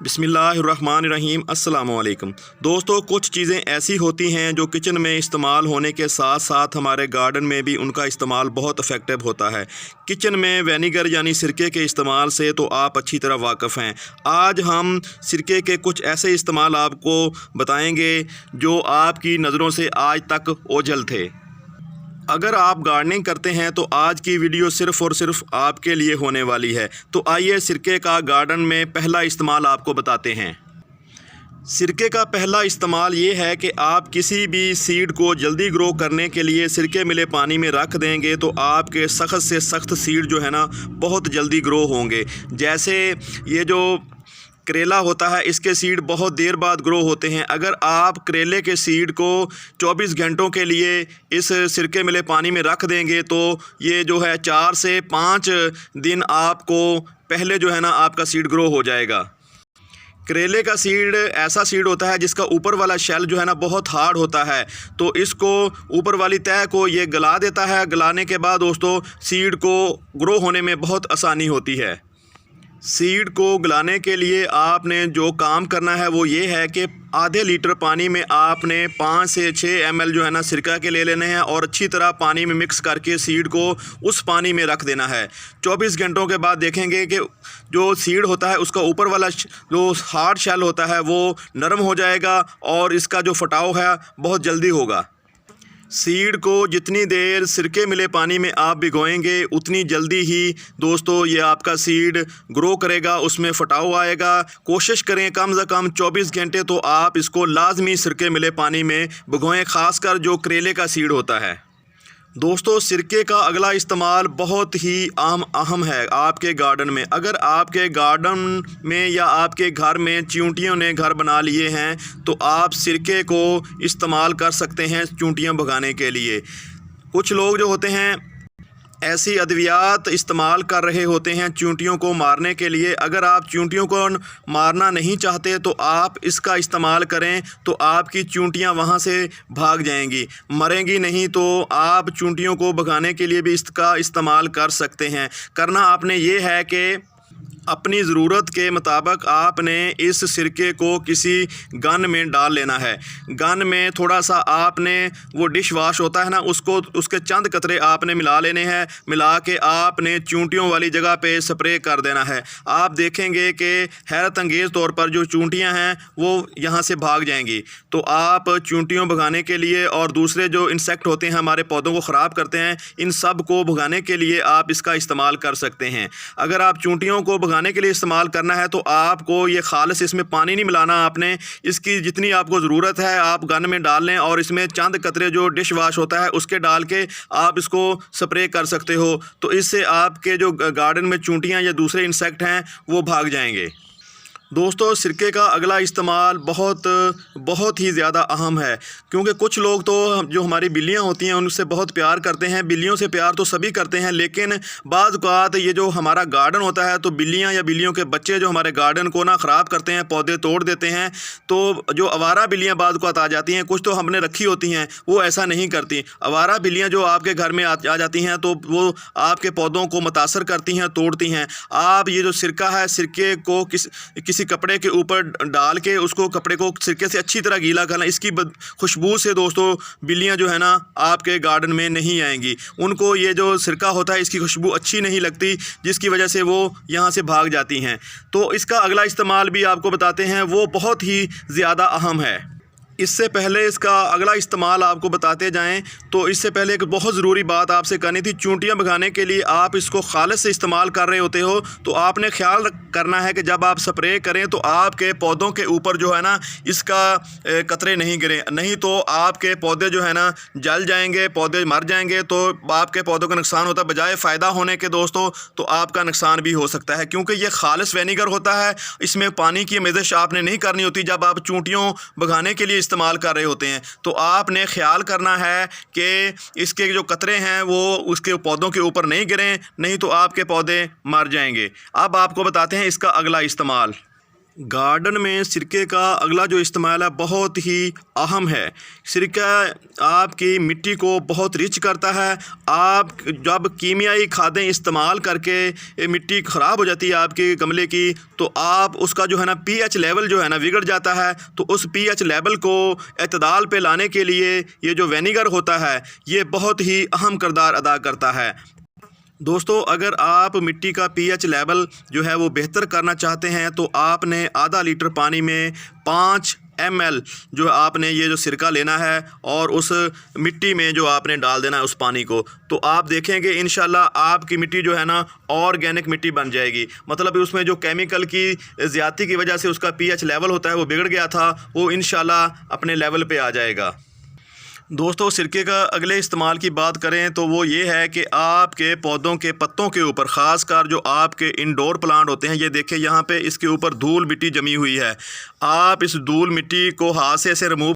बिस्मिल्लाहिर्रहमानिर्रहीम अस्सलामु अलैकुम। दोस्तों, कुछ चीज़ें ऐसी होती हैं जो किचन में इस्तेमाल होने के साथ साथ हमारे गार्डन में भी उनका इस्तेमाल बहुत इफ़ेक्टिव होता है। किचन में विनेगर यानी सिरके के इस्तेमाल से तो आप अच्छी तरह वाकिफ़ हैं। आज हम सिरके के कुछ ऐसे इस्तेमाल आपको बताएंगे जो आपकी नज़रों से आज तक ओझल थे। अगर आप गार्डनिंग करते हैं तो आज की वीडियो सिर्फ़ और सिर्फ आपके लिए होने वाली है। तो आइए सिरके का गार्डन में पहला इस्तेमाल आपको बताते हैं। सिरके का पहला इस्तेमाल ये है कि आप किसी भी सीड को जल्दी ग्रो करने के लिए सिरके मिले पानी में रख देंगे तो आपके सख्त से सख्त सीड जो है ना बहुत जल्दी ग्रो होंगे। जैसे ये जो करेला होता है, इसके सीड बहुत देर बाद ग्रो होते हैं। अगर आप करेले के सीड को 24 घंटों के लिए इस सिरके मिले पानी में रख देंगे तो ये जो है 4 से 5 दिन आपको पहले जो है ना आपका सीड ग्रो हो जाएगा। करेले का सीड ऐसा सीड होता है जिसका ऊपर वाला शेल जो है ना बहुत हार्ड होता है, तो इसको ऊपर वाली तह को ये गला देता है। गलाने के बाद दोस्तों सीड को ग्रो होने में बहुत आसानी होती है। सीड को गलाने के लिए आपने जो काम करना है वो ये है कि आधे लीटर पानी में आपने 5 से 6 ml जो है ना सिरका के ले लेने हैं और अच्छी तरह पानी में मिक्स करके सीड को उस पानी में रख देना है। 24 घंटों के बाद देखेंगे कि जो सीड होता है उसका ऊपर वाला जो हार्ड शेल होता है वो नरम हो जाएगा और इसका जो फटाव है बहुत जल्दी होगा। सीड को जितनी देर सिरके मिले पानी में आप भिगोएंगे उतनी जल्दी ही दोस्तों ये आपका सीड ग्रो करेगा, उसमें फटाव आएगा। कोशिश करें कम से कम 24 घंटे तो आप इसको लाजमी सिरके मिले पानी में भिगोएं, ख़ासकर जो करेले का सीड होता है। दोस्तों, सिरके का अगला इस्तेमाल बहुत ही अहम है आपके गार्डन में। अगर आपके गार्डन में या आपके घर में चींटियों ने घर बना लिए हैं तो आप सिरके को इस्तेमाल कर सकते हैं चींटियां भगाने के लिए। कुछ लोग जो होते हैं ऐसी अद्वियात इस्तेमाल कर रहे होते हैं चींटियों को मारने के लिए। अगर आप चींटियों को मारना नहीं चाहते तो आप इसका इस्तेमाल करें तो आपकी चींटियां वहां से भाग जाएंगी, मरेंगी नहीं। तो आप चींटियों को भगाने के लिए भी इसका इस्तेमाल कर सकते हैं। करना आपने ये है कि अपनी ज़रूरत के मुताबिक आपने इस सिरके को किसी गन में डाल लेना है। गन में थोड़ा सा आपने वो डिश वाश होता है ना उसको उसके चंद कतरे आपने मिला लेने हैं। मिला के आपने चींटियों वाली जगह पे स्प्रे कर देना है। आप देखेंगे कि हैरत अंगेज़ तौर पर जो चींटियां हैं वो यहाँ से भाग जाएंगी। तो आप चींटियों भगाने के लिए और दूसरे जो इंसेक्ट होते हैं हमारे पौधों को ख़राब करते हैं, इन सब को भगाने के लिए आप इसका इस्तेमाल कर सकते हैं। अगर आप चींटियों को भगाने के लिए इस्तेमाल करना है तो आपको ये खालिस इसमें पानी नहीं मिलाना। आपने इसकी जितनी आपको ज़रूरत है आप गन में डाल लें और इसमें चंद कतरे जो डिश वाश होता है उसके डाल के आप इसको स्प्रे कर सकते हो। तो इससे आपके जो गार्डन में चींटियां या दूसरे इंसेक्ट हैं वो भाग जाएंगे। दोस्तों, सिरके का अगला इस्तेमाल बहुत ही ज़्यादा अहम है, क्योंकि कुछ लोग तो जो हमारी बिल्लियां होती हैं उनसे बहुत प्यार करते हैं। बिल्लियों से प्यार तो सभी करते हैं, लेकिन बाज़ औक़ात ये जो हमारा गार्डन होता है तो बिल्लियां या बिल्लियों के बच्चे जो हमारे गार्डन को ना ख़राब करते हैं, पौधे तोड़ देते हैं। तो जो आवारा बिल्लियाँ बाज़ औक़ात आ जाती हैं, कुछ तो हमने रखी होती हैं वो ऐसा नहीं करती। आवारा बिल्लियाँ जो आपके घर में आ जाती हैं तो वो आपके पौधों को मुतासर करती हैं, तोड़ती हैं। आप ये जो सिरका है, सिरके को किसी कपड़े के ऊपर डाल के उसको कपड़े को सिरके से अच्छी तरह गीला करना। इसकी खुशबू से दोस्तों बिल्लियां जो है ना आपके गार्डन में नहीं आएंगी। उनको ये जो सिरका होता है इसकी खुशबू अच्छी नहीं लगती, जिसकी वजह से वो यहाँ से भाग जाती हैं। तो इसका अगला इस्तेमाल भी आपको बताते हैं, वो बहुत ही ज़्यादा अहम है। इससे पहले इसका अगला इस्तेमाल आपको बताते जाएं तो इससे पहले एक बहुत ज़रूरी बात आपसे करनी थी। चींटियां भगाने के लिए आप इसको खालिस से इस्तेमाल कर रहे होते हो तो आपने ख्याल करना है कि जब आप स्प्रे करें तो आपके पौधों के ऊपर जो है ना इसका कतरे नहीं गिरें, नहीं तो आपके पौधे जो है ना जल जाएंगे, पौधे मर जाएंगे। तो आपके पौधों का नुकसान होता है, बजाय फ़ायदा होने के दोस्तों तो आपका नुकसान भी हो सकता है, क्योंकि ये खालिस विनेगर होता है। इसमें पानी की मिज़ज आपने नहीं करनी होती जब आप चींटियों भगाने के लिए इस्तेमाल कर रहे होते हैं। तो आपने ख्याल करना है कि इसके जो कतरे हैं वो उसके पौधों के ऊपर नहीं गिरें, नहीं तो आपके पौधे मर जाएंगे। अब आपको बताते हैं इसका अगला इस्तेमाल। गार्डन में सिरके का अगला जो इस्तेमाल है बहुत ही अहम है। सिरका आपकी मिट्टी को बहुत रिच करता है। आप जब कीमियाई खादें इस्तेमाल करके मिट्टी ख़राब हो जाती है आपके गमले की, तो आप उसका जो है ना पीएच लेवल जो है ना बिगड़ जाता है। तो उस पीएच लेवल को एतदाल पे लाने के लिए ये जो विनेगर होता है ये बहुत ही अहम किरदार अदा करता है। दोस्तों, अगर आप मिट्टी का पीएच लेवल जो है वो बेहतर करना चाहते हैं तो आपने आधा लीटर पानी में 5 ml जो आपने ये जो सिरका लेना है और उस मिट्टी में जो आपने डाल देना है उस पानी को। तो आप देखेंगे इंशाल्लाह आपकी मिट्टी जो है ना ऑर्गेनिक मिट्टी बन जाएगी। मतलब उसमें जो केमिकल की ज़्यादती की वजह से उसका पीएच लेवल होता है वो बिगड़ गया था, वो इंशाल्लाह अपने लेवल पे आ जाएगा। दोस्तों, सिरके का अगले इस्तेमाल की बात करें तो वो ये है कि आपके पौधों के पत्तों के ऊपर, ख़ासकर जो आपके इंडोर प्लांट होते हैं, ये देखें यहाँ पे इसके ऊपर धूल मिट्टी जमी हुई है। आप इस धूल मिट्टी को हाथ से ऐसे रिमूव